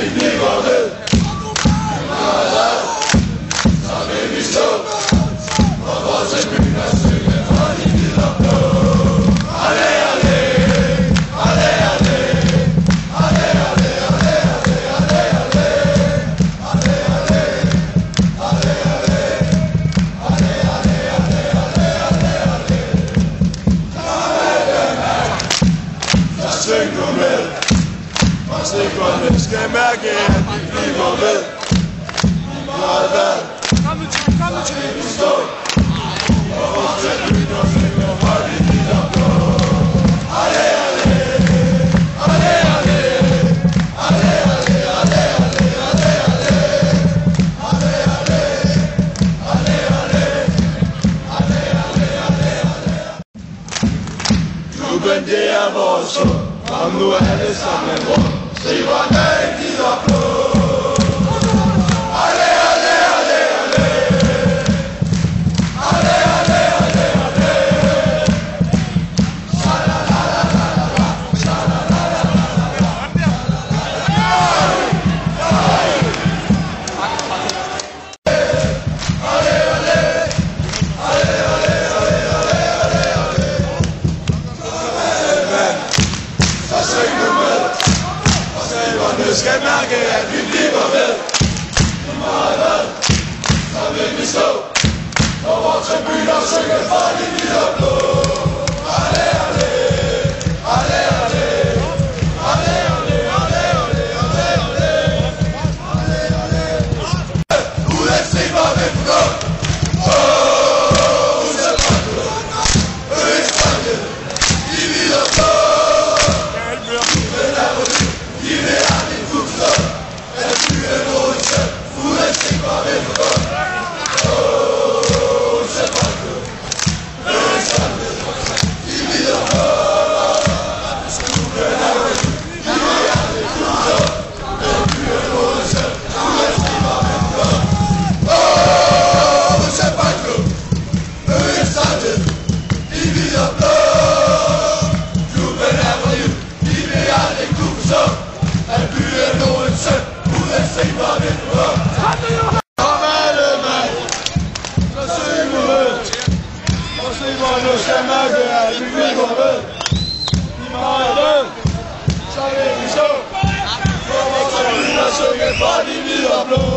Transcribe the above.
vi bliver ved. Så vil vi stå på vores byen og synge for de videre blå. Alle, alle, alle, alle, alle, alle, alle, alle, alle, alle, alle, alle, alle, syng nu med, og stikkerne skal mærke, at vi bliver ved. Meget værd, så vil vi stå, og vores byen og synge for de videre blå. Alle, alle, alle, alle, alle, alle, alle, alle, alle, alle, alle. Klubben, det er vores hjem. Kom nu alle sammen rundt. Se hvordan de er blå. Alle, alle, alle, alle. Alle, alle, alle, alle. Sha-la-la-la-la-la. Sha-la-la-la-la-la. Alle, alle. Alle, alle, alle, alle, alle, alle. Så syng nu med, og staberne skal mærke, at vi bliver ved. Meget hvad, så vil vi stå, på vores byen og synge for de videre blå. Alle, alle, alle, alle, alle, alle, alle, alle, alle, alle, alle. Uanset hvor vi får gå, de videre blå. Nu skal mærke, at vi bliver ved. I meget ved, så vil vi stå. For vores byen og synge for de videre blå.